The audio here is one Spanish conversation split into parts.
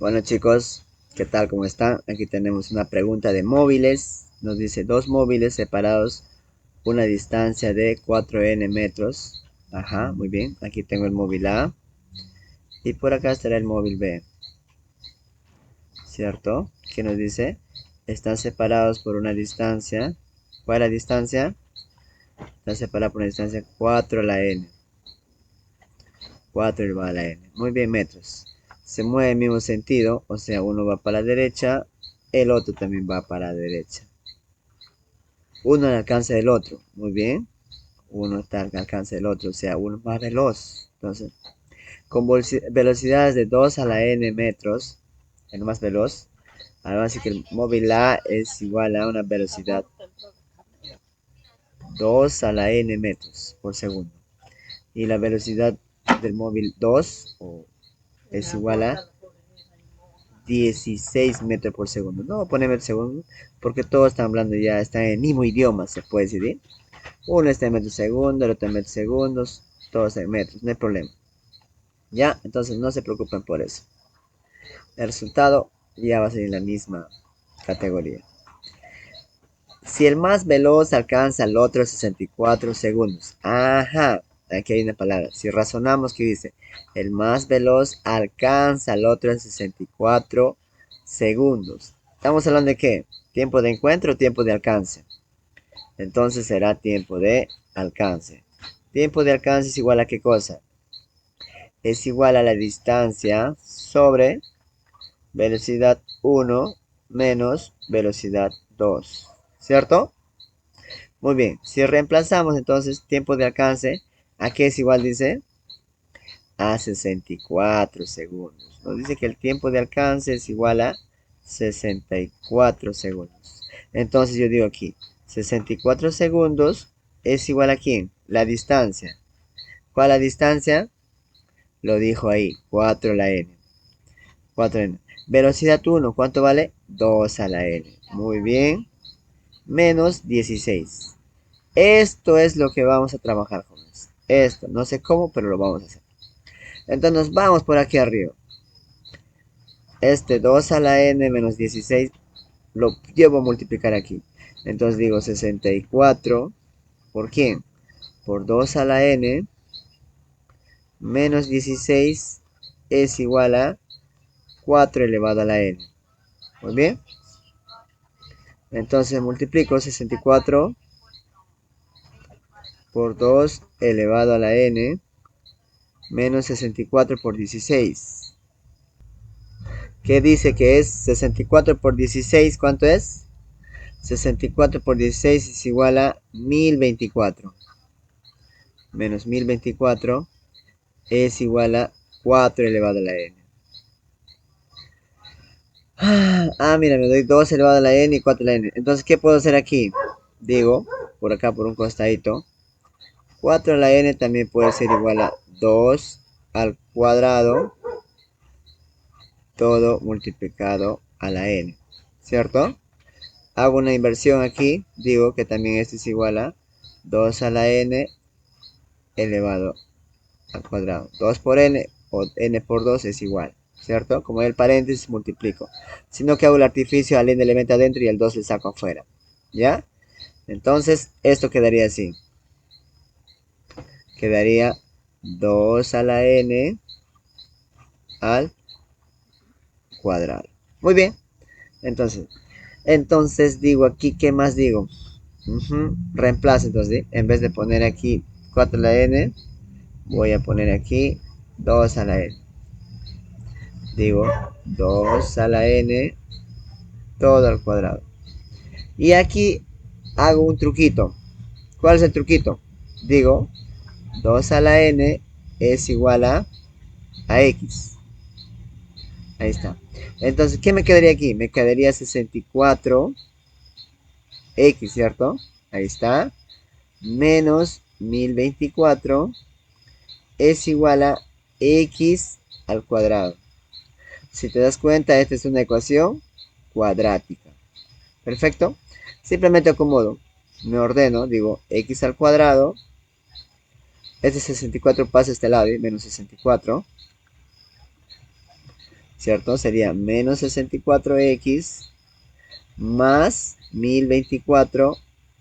Bueno chicos, ¿qué tal? ¿Cómo están? Aquí tenemos una pregunta de móviles. Nos dice dos móviles separados una distancia de 4n metros. Ajá, muy bien. Aquí tengo el móvil A y por acá estará el móvil B, ¿cierto? ¿Qué nos dice? Están separados por una distancia. ¿Cuál es la distancia? Están separados por una distancia 4 a la n. 4 elevado a la n. Muy bien, metros. Se mueve en el mismo sentido, o sea, uno va para la derecha, el otro también va para la derecha. Uno al alcance del otro, muy bien. Uno está al alcance del otro, o sea, uno es más veloz. Entonces, con velocidades de 2 a la n metros, el más veloz, ahora sí que el móvil A es igual a una velocidad 2 a la n metros por segundo. Y la velocidad del móvil 2 es igual a 16 metros por segundo. No voy a poner metros por segundo porque todos están hablando ya, están en el mismo idioma, se puede decir. Uno está en metros segundo, el otro en metros segundos, todos en metros, no hay problema. Ya, entonces no se preocupen por eso. El resultado ya va a ser en la misma categoría. Si el más veloz alcanza al otro 64 segundos. Ajá, aquí hay una palabra. Si razonamos que dice, el más veloz alcanza al otro en 64 segundos. ¿Estamos hablando de qué? ¿Tiempo de encuentro o tiempo de alcance? Entonces será tiempo de alcance. Tiempo de alcance es igual a qué cosa? Es igual a la distancia sobre velocidad 1 menos velocidad 2. ¿Cierto? Muy bien. Si reemplazamos entonces tiempo de alcance, ¿a qué es igual? Dice a 64 segundos. Nos dice que el tiempo de alcance es igual a 64 segundos. Entonces yo digo aquí, 64 segundos es igual a ¿quién? La distancia. ¿Cuál es la distancia? Lo dijo ahí, 4 a la n. 4n. Velocidad 1, ¿cuánto vale? 2 a la n. Muy bien. Menos 16. Esto es lo que vamos a trabajar, jóvenes. Esto, no sé cómo, pero lo vamos a hacer. Entonces nos vamos por aquí arriba. Este 2 a la n menos 16 lo llevo a multiplicar aquí. Entonces digo 64. ¿Por quién? Por 2 a la n menos 16 es igual a 4 elevado a la n. Muy bien. Entonces multiplico 64 por 2 elevado a la n menos 64 por 16. ¿Qué dice que es 64 por 16? ¿Cuánto es? 64 por 16 es igual a 1024. Menos 1024 es igual a 4 elevado a la n. Mira, me doy 2 elevado a la n y 4 a la n. Entonces, ¿qué puedo hacer aquí? Digo, por acá por un costadito, 4 a la n también puede ser igual a 2 al cuadrado, todo multiplicado a la n, ¿cierto? Hago una inversión aquí, digo que también esto es igual a 2 a la n elevado al cuadrado. 2 por n o n por 2 es igual, ¿cierto? Como el paréntesis multiplico. Sino que hago el artificio al n elemento adentro y el 2 le saco afuera, ¿ya? Entonces, esto quedaría así. Quedaría 2 a la n al cuadrado. Muy bien. Entonces digo aquí, ¿qué más digo? Reemplazo entonces, ¿sí? En vez de poner aquí 4 a la n, voy a poner aquí 2 a la n. Digo 2 a la n todo al cuadrado. Y aquí hago un truquito. ¿Cuál es el truquito? Digo 2 a la n es igual a x. Ahí está. Entonces, ¿qué me quedaría aquí? Me quedaría 64x, ¿cierto? Ahí está. Menos 1024 es igual a x al cuadrado. Si te das cuenta, esta es una ecuación cuadrática. Perfecto. Simplemente acomodo. Me ordeno, digo x al cuadrado. Este 64 pasa a este lado, menos 64. ¿cierto? Sería menos 64x más 1024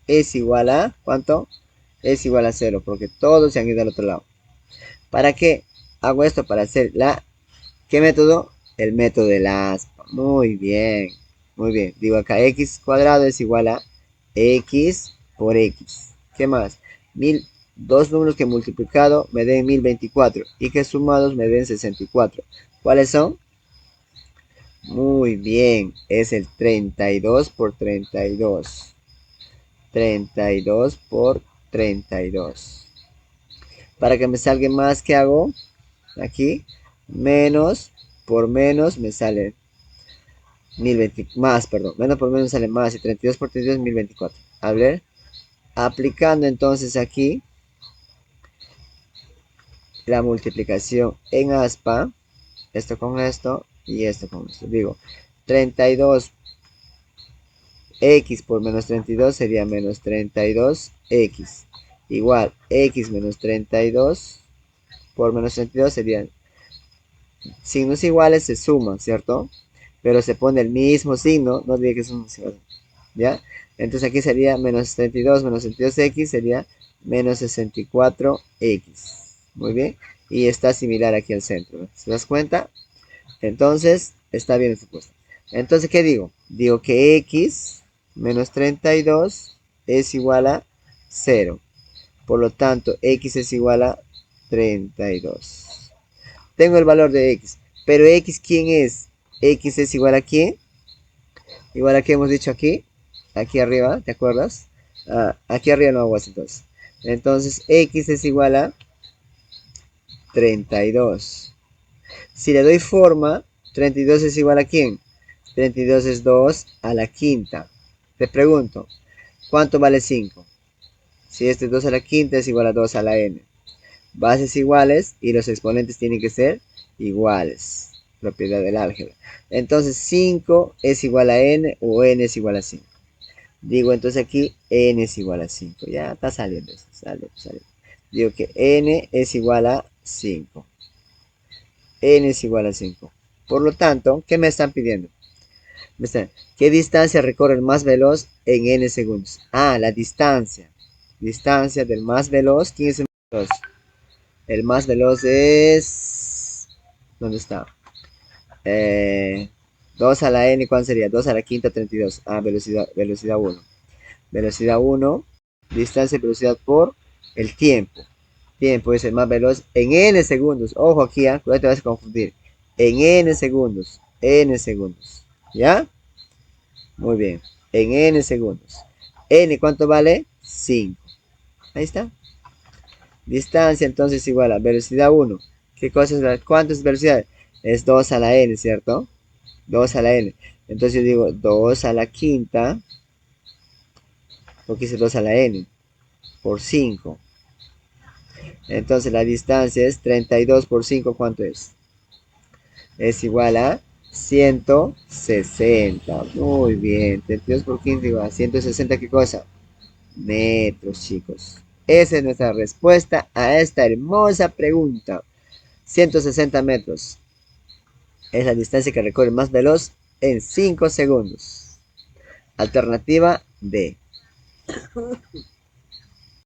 es igual a, ¿cuánto? Es igual a 0, porque todos se han ido al otro lado. ¿Para qué hago esto? Para hacer ¿qué método? El método de la aspa. Muy bien, muy bien. Digo acá, x cuadrado es igual a x por x. ¿Qué más? Dos números que he multiplicado me den 1024 y que sumados me den 64. ¿Cuáles son? Muy bien, es el 32 por 32. 32 por 32. Para que me salga más, ¿qué hago? Aquí, menos por menos me sale 1020, más, perdón, menos por menos sale más, y 32 por 32 es 1024. A ver, aplicando entonces aquí la multiplicación en aspa, esto con esto y esto con esto. Digo, 32x por menos 32 sería menos 32x. Igual, x menos 32 por menos 32 serían signos iguales, se suman, ¿cierto? Pero se pone el mismo signo, no diga que son iguales, ¿ya? Entonces aquí sería menos 32 menos 32x sería menos 64x. Muy bien. Y está similar aquí al centro, ¿no? ¿Se das cuenta? Entonces, está bien esta respuesta. Entonces, ¿qué digo? Digo que x menos 32 es igual a 0. Por lo tanto, x es igual a 32. Tengo el valor de x. Pero x, ¿quién es? X es igual a quién? Igual a que hemos dicho aquí. Aquí arriba, ¿te acuerdas? Aquí arriba no aguas entonces. Entonces, x es igual a 32. Si le doy forma, 32 es igual a quién? 32 es 2 a la quinta. Te pregunto, ¿cuánto vale 5? Si este 2 a la quinta es igual a 2 a la n. Bases iguales y los exponentes tienen que ser iguales. Propiedad del álgebra. Entonces 5 es igual a n o n es igual a 5. Digo entonces aquí n es igual a 5. Ya está saliendo eso. Sale. Digo que n es igual a 5. N es igual a 5. Por lo tanto, ¿qué me están pidiendo? ¿Qué distancia recorre el más veloz en n segundos? Ah, la distancia. Distancia del más veloz. ¿Quién es el más veloz? El más veloz es... ¿Dónde está? 2 a la n, ¿cuál sería? 2 a la quinta, 32. Ah, velocidad 1. Velocidad 1, distancia y velocidad por el tiempo. Tiempo es el más veloz en n segundos. Ojo aquí, cuidado, te vas a confundir. En n segundos. N segundos. ¿Ya? Muy bien. En n segundos. N, ¿cuánto vale? 5. Ahí está. Distancia entonces igual a velocidad 1. ¿Qué cosa es cuánto es velocidad? Es 2 a la n, ¿cierto? 2 a la n. Entonces yo digo 2 a la quinta, porque hice 2 a la n, por 5. Entonces la distancia es 32 por 5, ¿cuánto es? Es igual a 160. Muy bien. 32 por 15 igual a 160, ¿qué cosa? Metros, chicos. Esa es nuestra respuesta a esta hermosa pregunta. 160 metros es la distancia que recorre más veloz en 5 segundos. Alternativa D.